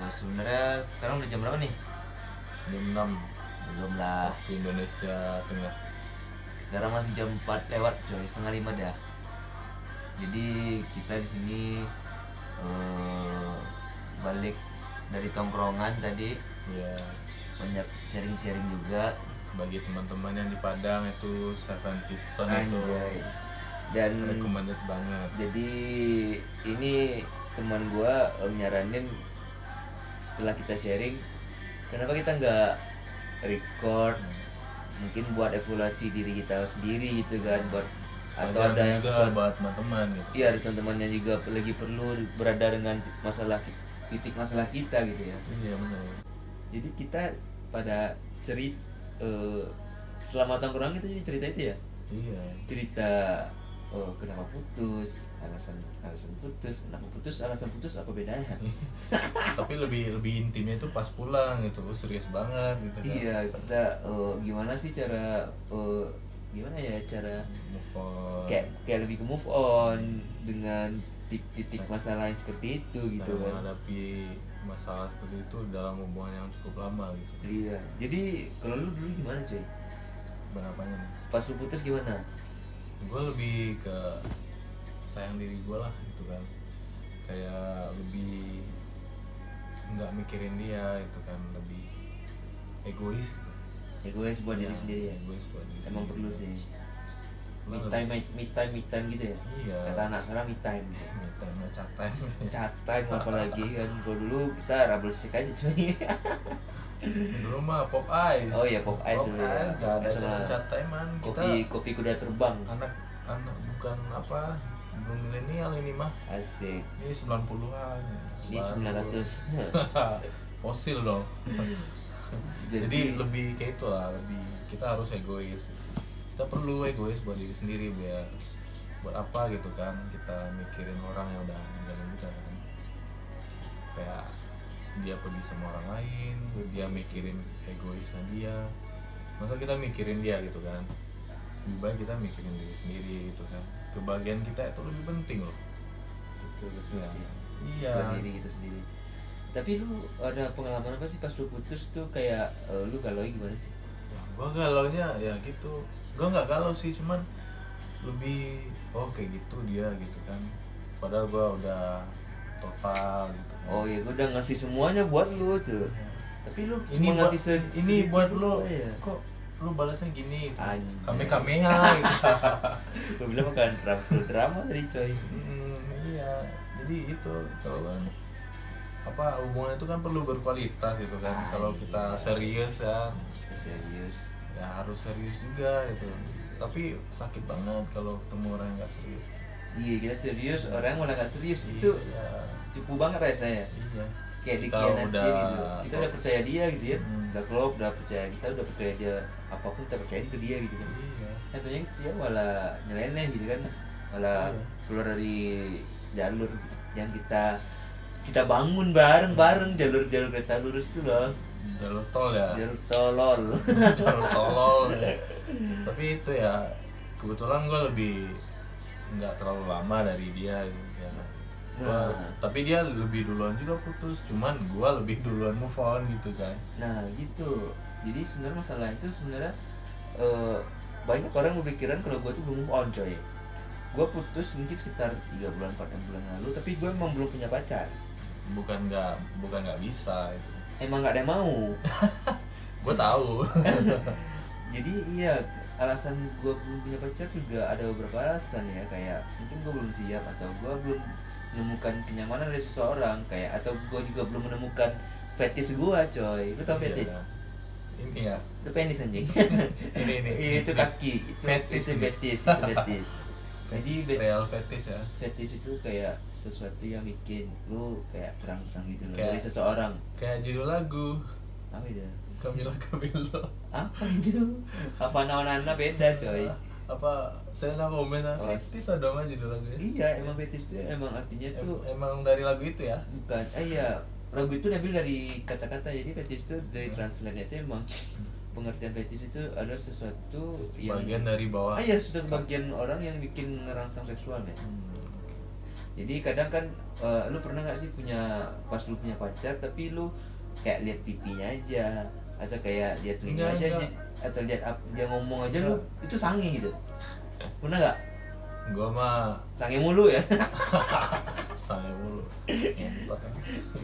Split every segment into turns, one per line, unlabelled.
Sebenarnya sekarang udah jam berapa nih?
Jam 6
Belum lah.
waktu Indonesia Tengah.
Sekarang masih jam 4 lewat coy, setengah 5 dah. Jadi kita di sini balik dari tongkrongan tadi,
Ya,
banyak sharing-sharing juga.
bagi teman-teman yang di Padang itu Seven Piston itu
Anjay. Dan
recommended banget.
jadi ini teman gua nyaranin setelah kita sharing, kenapa kita nggak record, mungkin buat evaluasi diri kita sendiri gitu kan, buat atau
Pelajaran
ada yang
juga
sesuatu.
buat teman-teman gitu.
Iya, ada teman-temannya juga lagi perlu berada dengan masalah titik masalah kita gitu ya.
Iya benar.
Jadi kita pada selama tongkrong kita jadi cerita itu ya,
Iya.
cerita kenapa putus, alasan putus, kenapa putus, alasan putus, apa bedanya.
Tapi lebih intimnya itu pas pulang gitu, serius banget gitu kan.
Iya, kita gimana sih cara gimana ya cara
Move on.
kayak lebih ke move on dengan titik masalah yang seperti itu gitu
Saya
kan.
menghadapi masalah seperti itu dalam hubungan yang cukup lama gitu.
Iya, jadi kalau lu dulu gimana cuy?
Berapanya nih?
Pas lu putus gimana?
Gue lebih ke sayang diri gue lah gitu kan, kayak lebih nggak mikirin dia gitu kan, lebih egois gitu.
Egois buat diri sendiri ya.
Egois buat diri
Emang
sendiri.
perlu sih. Me
Perlu.
time gitu ya.
Iya.
Kata anak sekarang me time.
Me time, chat time.
Chat time apalagi kan. Kalau dulu kita rubber stick aja cuy.
Dulu mah pop ice.
Oh iya, pop ice
Pop
dulu ya.
ice nggak ada
Sama
chat time man. Kita
kopi kuda terbang.
anak bukan apa, belum milenial ini mah.
Asik.
Ini 90-an.
Ini 900.
Fosil dong. Jadi lebih kayak itulah, lebih kita harus egois. Kita perlu egois buat diri sendiri, biar buat apa gitu kan kita mikirin orang yang udah ninggalin kita kan. Kayak dia pergi sama orang lain, dia mikirin egoisnya dia. Masa kita mikirin dia gitu kan? Lebih baik kita mikirin diri sendiri gitu kan. Kebahagiaan kita itu lebih penting loh.
Betul
Ya.
sih.
Iya.
Buat diri kita sendiri. Tapi lu ada pengalaman apa sih pas lu putus tuh kayak lu galau gimana sih?
Ya, gua galaunya ya gitu. Gua nggak galau sih, cuman lebih kayak gitu dia gitu kan. Padahal gua udah total gitu kan.
Oh iya, gue udah ngasih semuanya buat lu tuh. Tapi lu
Ini
cuma ngasih
ini buat lu
ya.
kok lu balasnya gini gitu.
Anjay.
Kamehameha gitu.
Gue bilang kan drama tadi coy.
Iya, jadi itu kalau kan apa hubungan itu kan perlu berkualitas gitu kan. Kalau kita serius kan
Kita serius.
ya harus serius juga gitu. Tapi sakit banget kalau ketemu orang yang gak serius.
Iya, kita serius, orang malah gak serius. Itu
Iya.
cupu banget rasanya.
Iya.
Kayak
Kita
dikhianatin
udah
gitu. Kita udah percaya dia gitu ya.
Hmm.
Udah klop, udah percaya kita, udah percaya dia apapun kita percayain ke dia gitu kan.
Iya.
Katanya dia malah nyeleneh gitu kan. Malah
Iya.
keluar dari jalur yang kita bangun bareng-bareng, jalur kereta lurus itu loh.
Jalur tol ya.
Jalur tolol.
Jalur tolol ya. Tapi itu ya kebetulan gue lebih nggak terlalu lama dari dia ya. Tapi dia lebih duluan juga putus, cuman gue lebih duluan move on gitu kan.
Nah gitu. Jadi sebenarnya masalah itu sebenarnya banyak orang berpikiran kalau gue tuh belum move on coy. Gue putus mungkin sekitar 3 bulan 4 bulan lalu, tapi gue emang belum punya pacar.
Bukan nggak bisa itu.
Emang nggak ada yang mau.
Gue tahu.
Jadi iya, alasan gue belum punya pacar juga ada beberapa alasan ya, kayak mungkin gue belum siap, atau gue belum menemukan kenyamanan dari seseorang, kayak atau gue juga belum menemukan fetish gue coy. Lu tau fetish?
Ini ya.
Itu penis anjing.
Ini.
Itu kaki.
Fetish
Itu betis, itu betis. Jadi
Real fetish ya.
fetish itu kayak sesuatu yang bikin lu kayak terangsang gitu loh
Kayak-
dari seseorang.
Kayak judul lagu
Apa itu?
Camila Cabello.
Apa itu? Havana beda coy.
Apa Selena Gomez
Oh,
fetish ada mah judul lagunya.
Iya, emang fetish itu emang artinya tuh
Emang dari lagu itu ya.
bukan. Iya, lagu itu diambil dari kata-kata. Jadi fetish itu dari translate itu emang pengertian fetish itu adalah sesuatu yang
Bagian dari bawah.
iya, suatu bagian orang yang bikin ngerangsang seksual ya. Jadi kadang kan lu pernah nggak sih pas lu punya pacar tapi lu kayak lihat pipinya aja atau kayak lihat telinga aja
Enggak.
atau lihat dia ngomong aja lu
Enggak.
itu sange gitu. Pernah nggak?
Gua mah
Sange mulu ya.
saya mulu ngentot kan.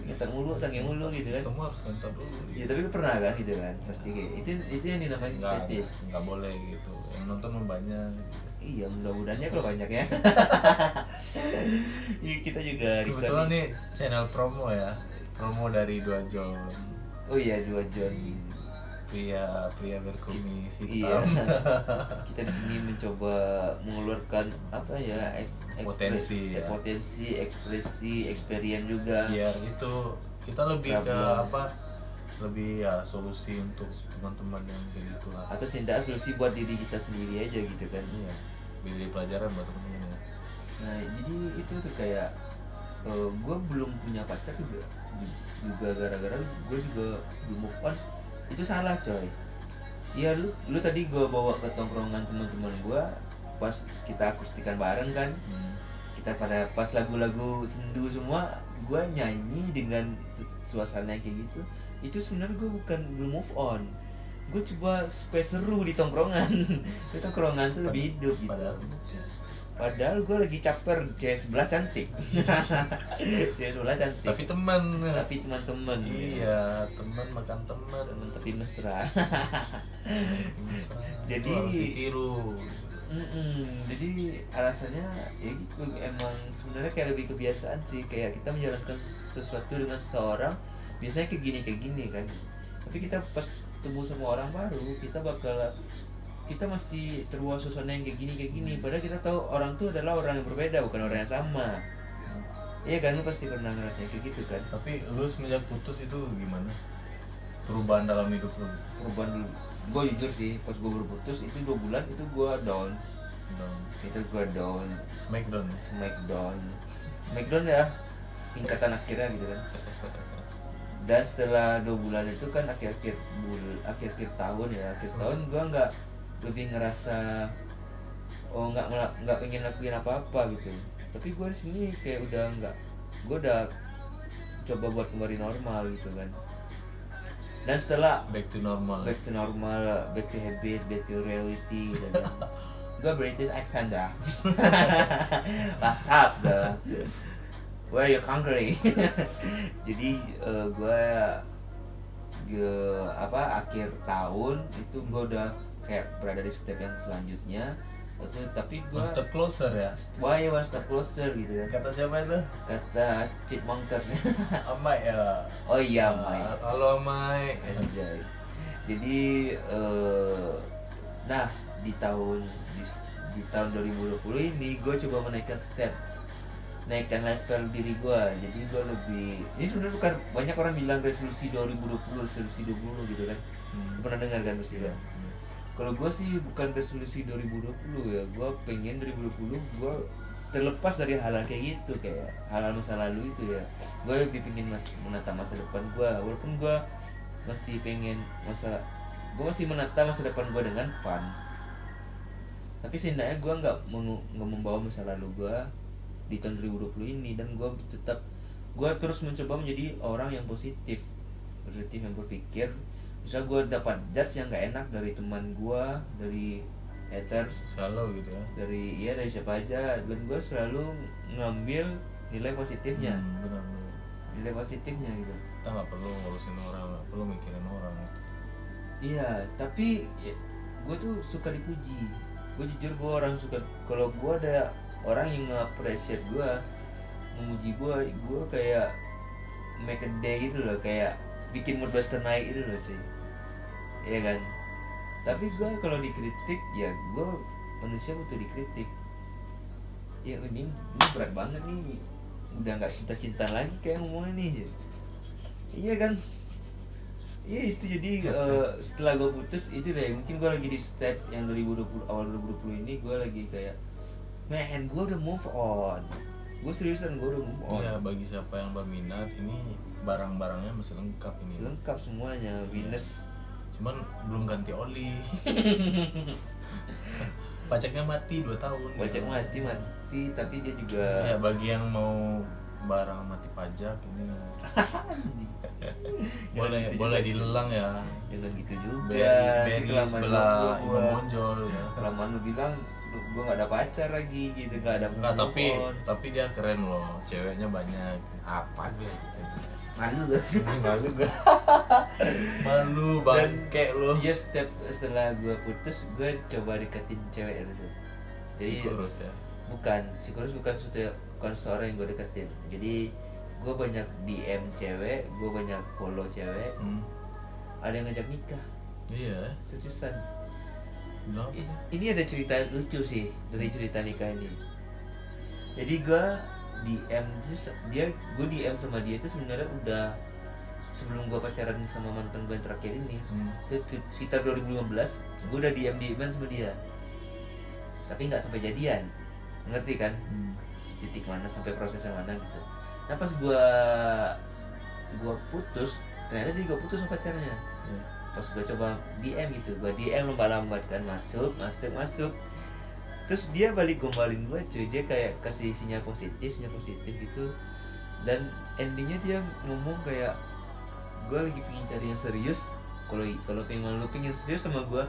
Ngetok mulu, sange mulu gitu kan.
Itu mah harus ngentot dulu
Ya
gitu.
tapi lu pernah kan gitu kan? Pasti kayak itu yang dinamain fetish.
Nggak boleh gitu, yang nonton mah banyak gitu.
Iya, mudah-mudahannya kalau banyak ya. Ini kita juga
Kebetulan nih channel promo ya, promo dari Dua John,
Oh iya, 2 John.
pria berkumis
Iya.
hitam.
Kita di sini mencoba mengeluarkan apa ya?
Potensi, ya.
Potensi, ekspresi, experience juga.
Biar itu kita lebih ke
Problem.
apa, lebih ya solusi untuk teman-teman yang kayak gitu lah.
Atau seenggaknya solusi buat diri kita sendiri aja gitu kan.
Iya, jadi pelajaran buat teman-teman ya.
Nah, jadi itu tuh kayak gue belum punya pacar juga gara-gara gue juga belum move on. Itu salah coy. Iya, lu tadi gue bawa ke tongkrongan teman-teman gue pas kita akustikan bareng kan. Kita pada pas lagu-lagu sendu semua, gue nyanyi dengan suasana yang kayak gitu. Itu sebenarnya gue bukan belum move on. Gue coba supaya seru di tongkrongan. Di tongkrongan tuh lebih hidup gitu. Padahal gue lagi caper, cewek sebelah cantik. Cewek sebelah cantik.
Tapi teman.
Tapi teman-teman.
Iya, teman makan teman.
Teman tapi mesra. Jadi-
Itu harus ditiru.
Jadi alasannya ya gitu, emang sebenarnya kayak lebih kebiasaan sih, kayak kita menjalankan sesuatu dengan seseorang biasanya kayak gini kan. Tapi kita pas ketemu sama orang baru, kita masih terbawa suasana yang kayak gini. Padahal kita tahu orang tuh adalah orang yang berbeda, bukan orang yang sama. Iya kan, lu pasti pernah ngerasain kayak gitu kan.
Tapi lu semenjak putus itu gimana? Perubahan dalam hidup lu?
Perubahan dulu, gue jujur sih, pas gue berputus itu 2 bulan itu gue down. Smackdown ya, tingkatan akhirnya gitu kan. Dan setelah 2 bulan itu kan akhir tahun gue nggak lebih ngerasa nggak pengen lakuin apa-apa gitu. Tapi gue di sini kayak gue udah coba buat kembali normal gitu kan. Dan setelah
back to normal,
back to habit, back to reality gitu kan. Gue British accent dah. Last up dah. Where you hungry? Jadi akhir tahun itu gue udah kayak berada di step yang selanjutnya. Tapi gue
one step closer ya.
one step closer gitu kan.
Kata siapa itu?
Kata Chipmunkers.
Amai ya.
Oh iya, Mai.
Halo Amai.
Anjay. Jadi nah di tahun 2020 ini gue coba naikkan level diri gue. Jadi gue ini sebenarnya bukan, banyak orang bilang resolusi 2020 gitu kan. Pernah dengar kan pasti kan. Kalau gue sih bukan resolusi 2020 ya, gue pengen 2020 gue terlepas dari hal-hal kayak gitu, kayak hal-hal masa lalu itu ya. Gue lebih pengen menata masa depan gue, walaupun gue masih menata masa depan gue dengan fun. Tapi setidaknya gue nggak membawa masa lalu gue di tahun 2020 ini, dan gue terus mencoba menjadi orang yang positif yang berpikir. Misal gue dapat judge yang gak enak dari teman gue, dari haters,
selalu gitu ya,
dari siapa aja, dan gue selalu ngambil nilai positifnya.
Benar.
Nilai positifnya gitu.
Kita nggak perlu ngurusin orang, nggak perlu mikirin orang gitu.
Iya, tapi ya, gue tuh suka dipuji. Gue jujur, gue orang suka, kalau gue ada orang yang nge-appreciate gue, memuji gue kayak make a day gitu loh, kayak bikin mood booster naik gitu loh cuy. Iya kan. Tapi gue kalau dikritik ya, gue manusia butuh dikritik. Ya ini berat banget nih, udah nggak cinta lagi kayak ngomongnya nih. Iya kan. Iya itu, jadi setelah gue putus itu deh, mungkin gue lagi di step yang 2020, awal 2020 ini gue lagi kayak, man, gue udah move on. Gue seriusan, gue udah move on.
Ya bagi siapa yang berminat, ini barang-barangnya masih lengkap ini.
Lengkap semuanya, Venus.
Cuman belum ganti oli. pajaknya mati 2 tahun.
pajak mati, tapi dia juga
Ya bagi yang mau barang mati pajak ini
Anjing.
boleh
gitu
boleh
juga.
dilelang ya.
Jangan gitu juga.
Beri
Kelamaan
sebelah
gua.
Imam Bonjol ya.
Kelamaan lu bilang gue nggak ada pacar lagi gitu, nggak ada
Enggak,
move on.
tapi dia keren loh, ceweknya banyak. Apa gitu?
Malu gak?
Malu gak? Malu bangke lo.
Iya, setelah gue putus gue coba deketin cewek itu. Jadi
Si kurus ya.
si kurus bukan seorang yang gue deketin. Jadi gue banyak DM cewek, gue banyak follow cewek. Ada yang ngajak nikah.
Iya.
Seriusan.
Bilang apa nih?
Ini ada cerita lucu sih dari cerita nikah ini. Jadi gue DM sama dia itu sebenarnya udah sebelum gue pacaran sama mantan gue yang terakhir ini. Itu sekitar 2015 gue udah DM sama dia, tapi nggak sampai jadian, ngerti kan? Titik mana sampai prosesnya mana gitu. Nah pas gue putus, ternyata dia juga putus sama pacarnya. Pas gue coba DM gitu, gue DM lambat-lambat kan, masuk terus dia balik gombalin gue cuy. Dia kayak kasih sinyal positif gitu, dan endingnya dia ngomong kayak, gue lagi pengen cari yang serius. Kalau pengen serius sama gue,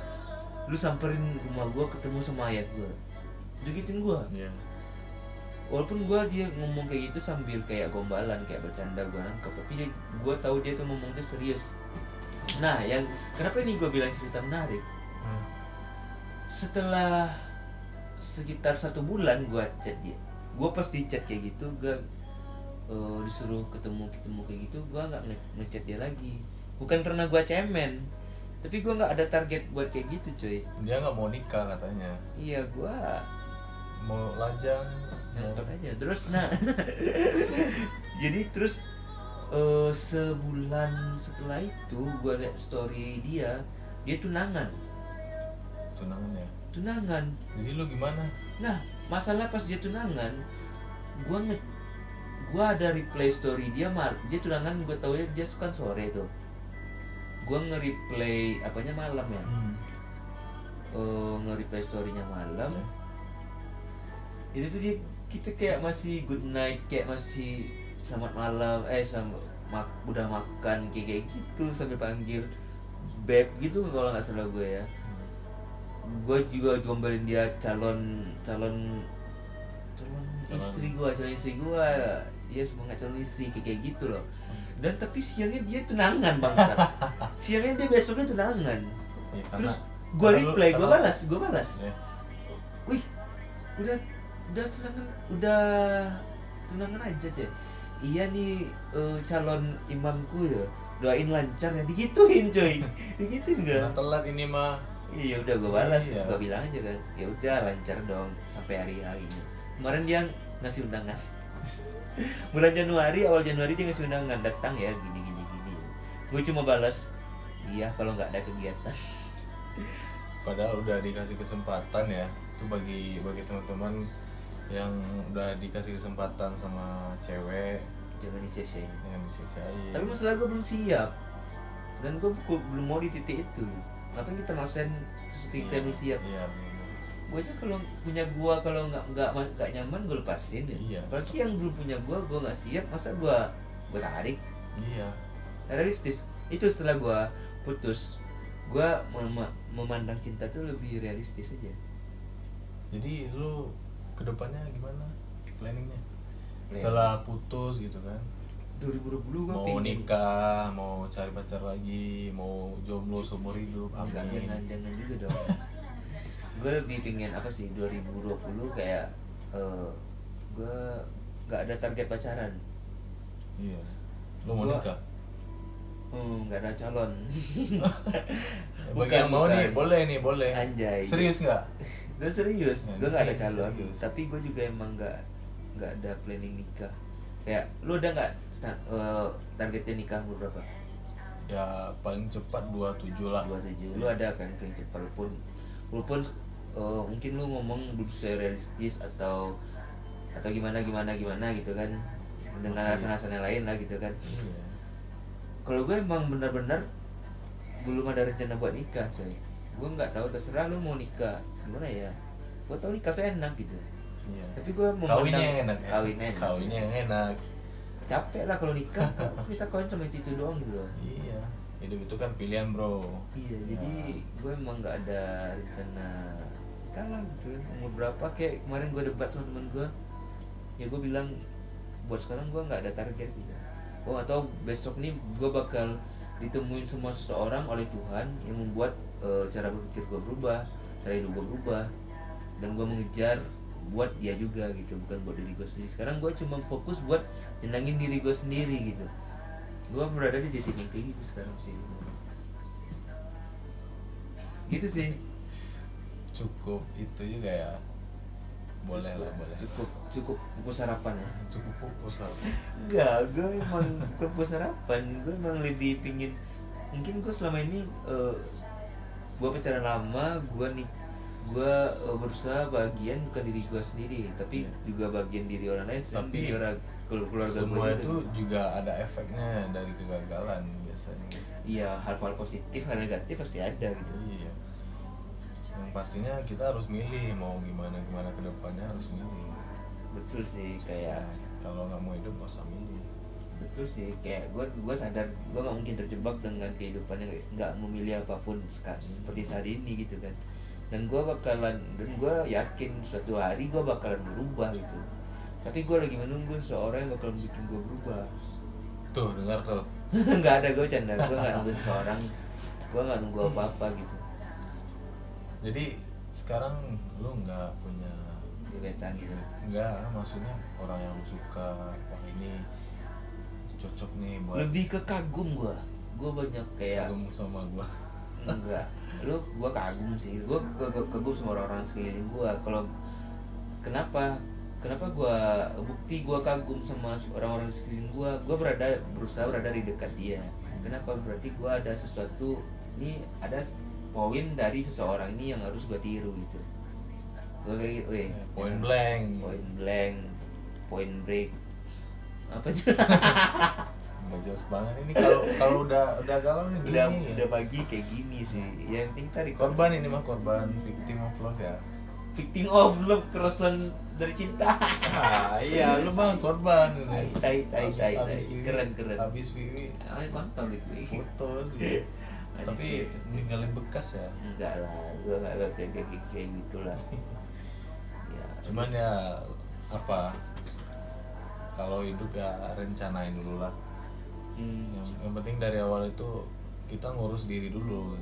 lu samperin rumah gue, ketemu sama ayah gue, udah gituin gue. Walaupun dia ngomong kayak gitu sambil kayak gombalan, kayak bercanda, gue nangkep, tapi gue tahu dia tuh ngomongnya serius. Nah, yang kenapa ini gue bilang cerita menarik? Setelah sekitar 1 bulan gue chat dia, gue pas di chat kayak gitu, gue disuruh ketemu kayak gitu, gue nggak ngechat dia lagi. Bukan karena gue cemen, tapi gue nggak ada target buat kayak gitu cuy.
Dia nggak mau nikah katanya.
Iya, gue
mau lajang
nonton aja terus. Nah jadi terus sebulan setelah itu gue liat story dia tunangan
ya. Jadi lu gimana?
Nah masalah pas dia tunangan, gue ada replay story dia tunangan. Gue tau ya dia suka sore tuh, gue nge-replay apanya malam ya. Nge-replay storynya malam. Itu tuh kita kayak masih good night, kayak masih selamat malam, udah makan kayak gitu, sambil panggil beb gitu kalau nggak salah gue ya. Gue juga gombalin dia calon istri gue, ya semangat calon istri kayak gitu loh. Dan tapi siangnya dia tunangan bangsat. Siangnya dia besoknya tunangan.
Ya,
terus gue reply, gue balas.
Ya.
Wih, udah tunangan aja deh. Iya nih, calon imamku ya, doain lancar ya, digituin coy. Digituin
Karena
enggak?
telat ini mah.
Iya udah gue balas,
Iya.
gue bilang aja kan, ya udah lancar dong sampai hari ini. Kemarin dia ngasih undangan. Awal Januari dia ngasih undangan, datang ya gini. Gue cuma balas, iya kalau nggak ada kegiatan.
Padahal udah dikasih kesempatan ya. Itu bagi teman-teman yang udah dikasih kesempatan sama cewek,
Jangan disia-siain.
yang disia-siain.
Tapi masalah gue belum siap, dan gue belum mau di titik itu. Ngapain kita maksain sesuatu kita belum siap?
Iya.
Gue aja kalau punya kalau nggak nyaman gue lepasin ya.
Iya.
Apalagi yang belum punya gue nggak siap, masa gue tarik?
Iya.
Realistis. Itu setelah gue putus, gue memandang cinta tuh lebih realistis aja.
Jadi lu kedepannya gimana planningnya? Setelah putus gitu kan?
2020 gue
Mau
pengen
nikah, mau cari pacar lagi, mau jomblo seumur hidup. Amin.
jangan juga dong. Gue lebih pengen apa sih 2020 kayak gue nggak ada target pacaran.
Iya. Lu mau nikah?
Nggak ada calon.
Bagi yang mau nih, boleh.
Anjay.
Serius nggak?
Gue serius, gue nggak ada calon.
Serius.
Tapi gue juga emang nggak ada planning nikah. Kayak lu udah nggak targetnya nikah umur berapa?
Ya paling cepat 27 lah.
27. Lu ada kan paling cepat, walaupun mungkin lu ngomong belum sesuai realistis atau gimana gitu kan, dengan alasan-alasan yang lain lah gitu kan.
Iya.
Kalau gue emang benar-benar belum ada rencana buat nikah coy. Gue nggak tahu, terserah lu mau nikah gimana ya. gue tau nikah tuh enak gitu,
Iya.
tapi gue
Kawinnya yang enak ya.
kawin enak,
Kawinnya yang enak.
capek lah kalau nikah. Kita kawin cuma itu doang gitu loh.
Iya. Hidup itu kan pilihan, bro.
Iya,
Ya.
jadi gue emang nggak ada rencana nikah lah gitu kan. Umur berapa, kayak kemarin gue debat sama temen gue, ya gue bilang buat sekarang gue nggak ada target gitu. Gue nggak tahu besok nih gue bakal ditemuin sama seseorang oleh Tuhan yang membuat cara berpikir gue berubah, cara hidup gue berubah, dan gue mengejar buat dia juga gitu, bukan buat diri gue sendiri. Sekarang gue cuma fokus buat nyenangin diri gue sendiri gitu. Gue berada di titik yang kayak gitu sekarang sih, gitu sih.
Cukup itu juga ya. Boleh lah, boleh.
Cukup pupus harapan ya.
Cukup pupus lah.
Enggak, gue emang pupus harapan. Gue emang lebih pingin, mungkin gue selama ini gue pacaran lama, gue berusaha bagian bukan diri gue sendiri, tapi juga bagian diri orang lain, selain
Tapi
diri orang keluarga
semua
gue
itu juga ada efeknya dari kegagalan biasanya.
Iya, hal-hal positif, hal negatif pasti ada gitu.
Iya. Yang pastinya kita harus milih mau gimana ke depannya, harus milih.
Betul sih, kayak
Kalau nggak mau hidup nggak usah milih.
betul sih, kayak gue sadar gue nggak mungkin terjebak dengan kehidupan yang nggak memilih apapun seperti saat ini gitu kan. Dan gue yakin suatu hari gue bakalan berubah gitu, tapi gue lagi menunggu seorang yang bakalan bikin gue berubah.
Tuh, dengar tuh.
Nggak ada, gue canda, gue nggak nunggu seorang, gue nggak nunggu apa gitu.
Jadi sekarang lu nggak punya,
Gebetan gitu.
nggak, maksudnya orang yang lu suka, wah ini cocok nih buat
Lebih ke kagum gue banyak kayak
kagum sama gua.
enggak, gue kagum sih, gue kagum sama orang-orang sekeliling gue. Kalau kenapa bukti gue kagum sama orang-orang sekeliling gue berusaha berada di dekat dia. Kenapa? Berarti gue ada sesuatu, ini ada poin dari seseorang ini yang harus gue tiru gitu. Gue kayak gitu,
Point blank.
point break, apa aja.
Nggak jelas banget ini kalau udah galau nih gini.
udah pagi kayak gini sih. Yang penting tadi
Korban ini mah korban victim of love ya.
victim of love, keresahan dari cinta.
Iya, lu bang korban ini.
Tai.
Habis Vivi-
Keren.
Habis Vivi
Mantap itu.
putus gitu. Tapi ninggalin bekas ya.
Enggak lah, gue nggak kayak gitulah. Ya,
Cuman ya apa? Kalau hidup ya rencanain dulu lah. Yang penting dari awal itu kita ngurus diri dulu.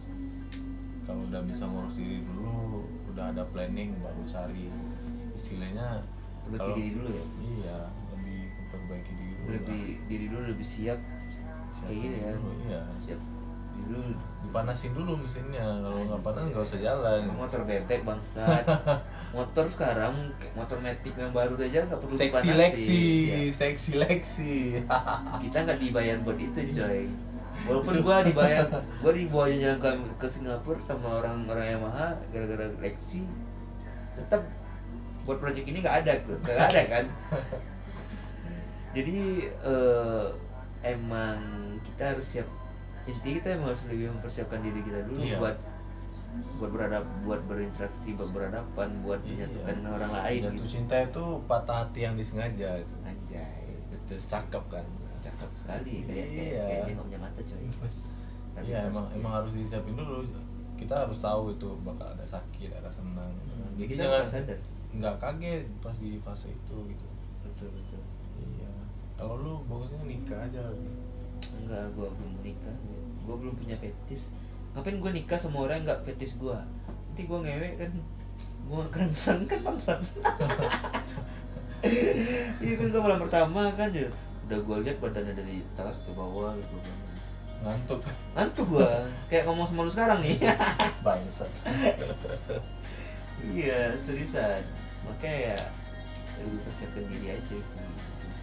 Kalau udah bisa ngurus diri dulu, udah ada planning, baru cari istilahnya
perbaiki diri dulu ya.
Iya, lebih memperbaiki diri dulu.
Diri dulu lebih siap. Kayak gitu ya.
Iya.
Siap dulu.
Dipanasin dulu mesinnya, kalau nggak panas nggak usah jalan.
Motor bebek bangsat. Motor sekarang motor Matic yang baru aja nggak perlu
Seksi
dipanasin.
leksi.
Kita nggak dibayar buat itu coy. Walaupun gua dibawa jalan ke Singapura sama orang-orang Yamaha gara-gara Lexi, tetap buat project ini nggak ada kan. Jadi emang kita harus siap. Inti kita emang harus lebih mempersiapkan diri kita dulu.
Iya.
buat berinteraksi, buat berhadapan, buat menyatukan dengan orang lain
Jatuh
gitu.
cinta itu patah hati yang disengaja itu.
Anjay, betul.
Cakep kan?
Cakep sekali, kayak
Iya.
dia nggak punya mata coy. Tapi
Iya,
pas-
emang harus disiapin dulu. Kita harus tahu itu bakal ada sakit, ada senang.
Ya,
Jadi
kita
jangan
nggak sadar.
nggak kaget pas di fase itu gitu.
Betul.
Iya. Kalau lu bagusnya nikah aja.
Enggak, gua belum nikah. Gua belum punya fetis. Ngapain gua nikah sama orang yang nggak fetis gua? Nanti gua ngewek kan, gua kerangsang kan bangsat. Iya kan, gua malam pertama kan ya. Udah gua lihat badannya dari atas ke bawah gitu. Ngantuk gua, kayak ngomong sama lu sekarang nih.
Bangsat.
Iya, seriusan. Makanya ya lebih persiapkan diri aja sih.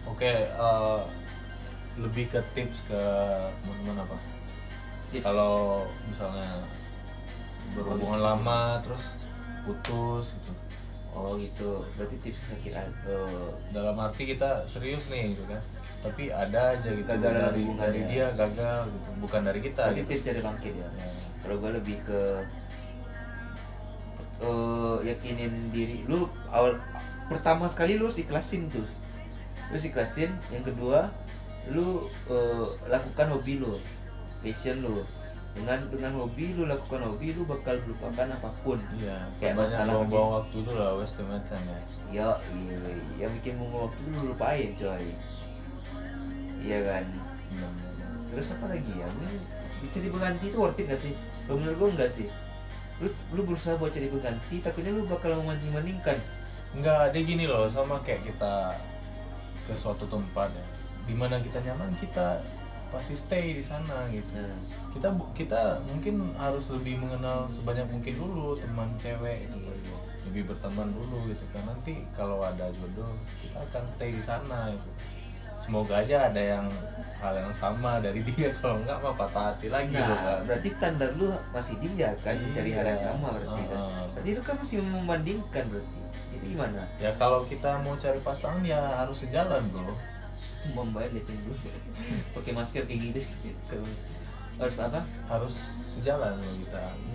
Oke, lebih ke tips ke teman-teman apa?
Tips.
Kalau misalnya berhubungan lama terus putus gitu.
Oh gitu, berarti tips sakit
Dalam arti kita serius nih gitu kan. Tapi ada aja gitu
Gagal dalam
dari
hubungannya.
dia gagal gitu, bukan dari kita
berarti
gitu.
tips cari bangkit ya.
Ya.
Kalau gue lebih ke yakinin diri lu awal pertama sekali lu harus ikhlasin tuh, lu harus ikhlasin. Yang kedua lu lakukan hobi lu, passion lu. Dengan hobi lu lakukan hobi lu bakal melupakan apapun.
Iya,
Kayak
banyak
masalah
buang-buang waktu itu lah, waste the time ya.
ya iya, yang bikin buang waktu lu lupain coy, iya kan.
Benar-benar.
Terus apa lagi ya, ini cari pengganti itu worth it gak sih? Kalau menurut gua enggak sih. Lu berusaha buat cari pengganti, takutnya lu bakal membanding-bandingkan.
Enggak, dia gini loh, sama kayak kita ke suatu tempat ya, dimana kita nyaman, kita pasti stay di sana gitu.
Nah,
Kita mungkin harus lebih mengenal sebanyak mungkin dulu teman cewek itu,
iya.
lebih berteman dulu gitu kan. Nanti kalau ada jodoh, kita akan stay di sana gitu. Semoga aja ada yang hal yang sama dari dia, kalau enggak mah patah hati lagi loh
Nah,
kan.
berarti standar lu masih dia kan, mencari hal yang
Iya.
sama berarti kan. Berarti itu kan masih membandingkan berarti. Itu gimana?
Ya kalau kita mau cari pasangan ya harus sejalan bro.
Itu bomba liatin gue pakai masker kayak gitu. Kalau harus apa?
Harus sejalan loh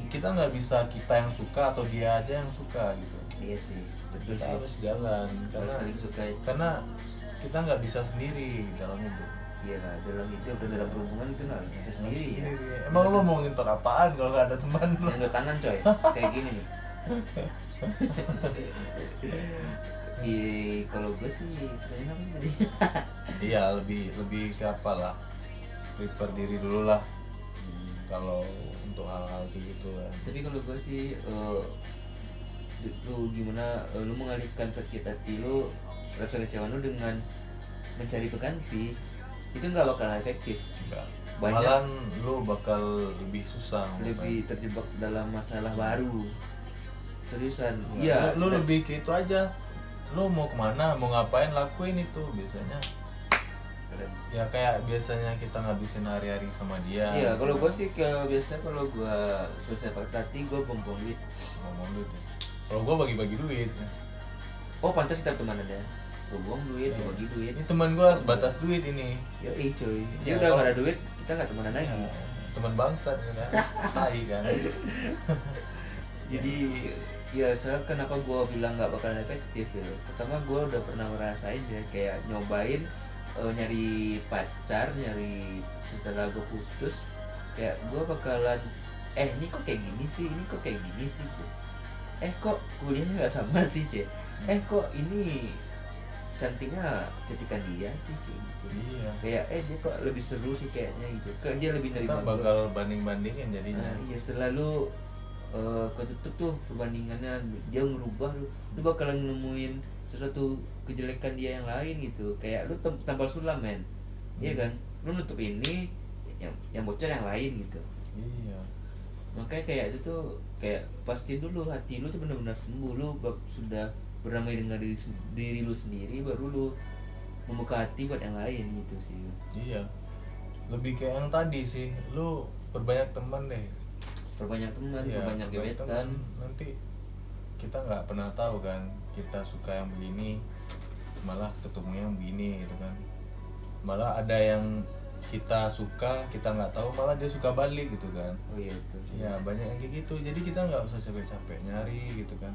kita nggak bisa kita yang suka atau dia aja yang suka gitu.
Iya sih, betul
Kita
sih.
harus jalan
Harus saling suka.
karena kita nggak bisa sendiri dalam hidup.
Iya lah, dalam hidup dan dalam perhubungan itu nggak bisa sendiri ya.
Emang lo mau ngintor apaan kalau nggak ada teman lo?
Yang tangan coy, kayak gini nih. Kalau gue sih pertanyaan apa tadi?
Iya, lebih ke apa lah, prepare diri dulu lah kalau untuk hal-hal kayak gitu ya.
Tapi kalau gue sih lu gimana, lu mengalihkan sakit hati lu, rasa kecewa lu dengan mencari pengganti, itu nggak bakal efektif.
Enggak.
Banyak.
Malahan lo bakal lebih susah,
Lebih terjebak dalam masalah baru. Seriusan.
Iya,
Iya.
lu lebih ke itu aja. Lu mau kemana, mau ngapain, lakuin itu biasanya.
Keren.
Ya kayak biasanya kita ngabisin hari-hari sama dia.
Iya, kalau gue sih biasanya kalau gue selesai patah hati gue buang duit.
ngomong duit. Ya. Kalau gua bagi-bagi duit.
Oh pantas kita temanan ya. Gue buang duit, gue
Iya.
bagi duit.
Ini teman gua sebatas duit ini.
Ya cuy, dia
Ya,
udah
kalau-
gak ada duit, kita gak temenan lagi.
Ya, teman bangsat kan. Tai kan.
Jadi ya saya kenapa gue bilang nggak bakal efektif ya. Pertama gue udah pernah ngerasain ya, kayak nyobain nyari pacar, nyari setelah gue putus, kayak gue bakalan ini kok kayak gini sih, ini kok kayak gini sih, kok kuliahnya nggak sama sih, kok ini cantikan dia sih kayak gitu.
Iya.
Kayak dia kok lebih seru sih kayaknya gitu, kayak dia lebih
Kita
nerima gua.
bakal banding-bandingin jadinya.
Nah, iya selalu ketutup tuh perbandingannya, dia ngerubah lu bakalan nemuin sesuatu kejelekan dia yang lain gitu, kayak lu tambal sulam men. Iya kan, lu nutup ini yang bocor yang lain gitu.
Iya.
Makanya kayak itu tuh, kayak pastiin dulu hati lu tuh benar-benar sembuh, lu sudah berdamai dengan diri lu sendiri, baru lu membuka hati buat yang lain gitu sih.
Iya. Lebih kayak yang tadi sih, lu perbanyak teman deh.
Perbanyak teman,
Iya,
perbanyak
perbanyak
gebetan.
teman. Nanti kita nggak pernah tahu kan, kita suka yang begini, malah ketemu yang begini gitu kan. Malah ada yang kita suka, kita nggak tahu, malah dia suka balik gitu kan.
Oh iya itu.
Ya banyak yang kayak gitu, jadi kita nggak usah capek-capek nyari gitu kan.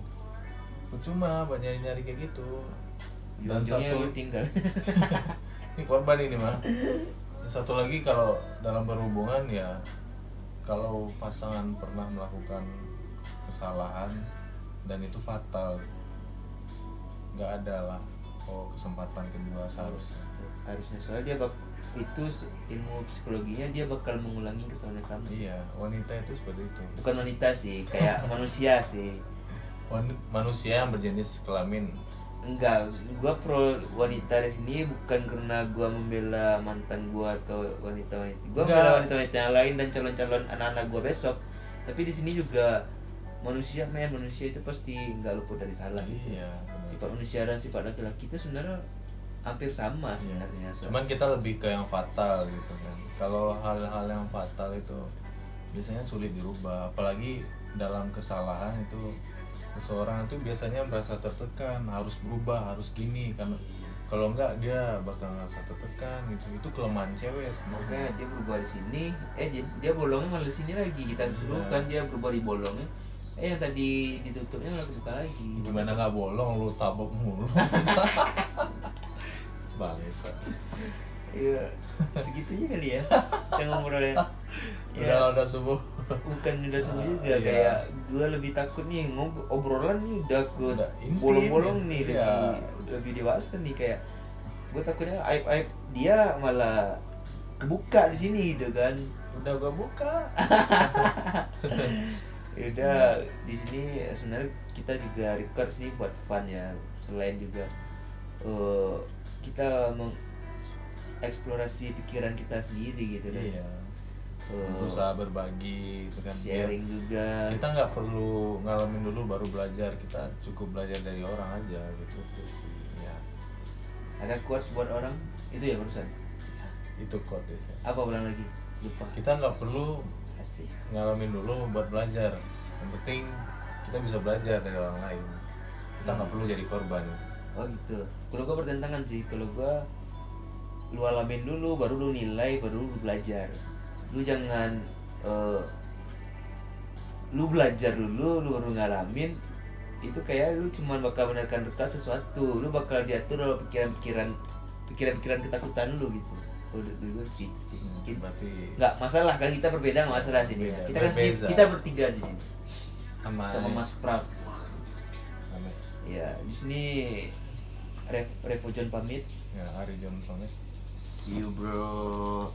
Percuma buat nyari-nyari kayak gitu. Dan
Ujung-ujungnya
satu
lu tinggal.
ini korban ini mah. Dan satu lagi, kalau dalam berhubungan ya, kalau pasangan pernah melakukan kesalahan dan itu fatal, nggak ada lah kesempatan kedua seharusnya.
Harusnya soalnya itu ilmu psikologinya dia bakal mengulangi kesalahan yang sama sih.
Iya, wanita itu seperti itu.
Bukan wanita sih, kayak manusia sih.
Manusia yang berjenis kelamin.
Enggak, gua pro wanita di sini bukan karena gua membela mantan gua atau wanita-wanita. Gua
Enggak.
membela wanita-wanita yang lain dan calon-calon anak-anak gua besok. Tapi di sini juga manusia itu pasti nggak luput dari salah gitu.
Iya, benar.
Sifat manusia dan sifat laki-laki itu sebenarnya hampir sama sebenarnya.
Cuman kita lebih ke yang fatal gitu kan. Kalau hal-hal yang fatal itu biasanya sulit dirubah, apalagi dalam kesalahan itu seseorang itu biasanya merasa tertekan, harus berubah, harus gini kan. Kalau enggak dia bakal ngerasa tertekan gitu. Itu kelemahan cewek
Makanya
sebenarnya.
dia berubah di sini, dia bolongnya malah di sini lagi. Kita suruh
Iya.
kan dia berubah di bolongnya, yang tadi ditutupnya malah kebuka lagi.
Gimana nggak bolong, lu tabok mulu. Bangsa.
Iya, segitunya kali ya kita ngobrolnya.
Udah subuh.
Bukan udah semua juga,
Iya.
kayak gue lebih takut nih obrolan nih udah ke
Udah intim
bolong-bolong
ya.
nih,
Iya.
lebih dewasa nih, kayak gue takutnya aib dia malah kebuka di sini gitu kan.
Udah gua buka.
Ya udah, di sini sebenarnya kita juga record sih buat fun ya, selain juga kita mengeksplorasi pikiran kita sendiri gitu kan.
Iya. Berusaha berbagi gitu kan.
Sharing juga.
Kita nggak perlu ngalamin dulu baru belajar, kita cukup belajar dari orang aja gitu tuh sih ya.
Ada quotes buat orang itu ya barusan.
Itu quote biasanya.
Apa ulang lagi? Lupa.
Kita nggak perlu
Asik.
ngalamin dulu buat belajar, yang penting kita bisa belajar dari orang lain, kita nggak perlu jadi korban.
Oh gitu. Kalau gua bertentangan sih. Kalau gua lu alamin dulu baru lu nilai, baru lu belajar. Lu jangan lu belajar dulu, lu baru ngalamin. Itu kayak lu cuma bakal menerka sesuatu. Lu bakal diatur oleh pikiran ketakutan lu gitu. Kalau dulu gitu sih. Mungkin
Berarti
nggak masalah kan, kita berbeda nggak masalah sini.
Berbeda.
Kita kan
Berbeza.
kita bertiga di sini
sama
sama Mas Prav.
Ame.
Ya, di sini Revo John pamit.
Ya, Ari John pamit.
See you bro.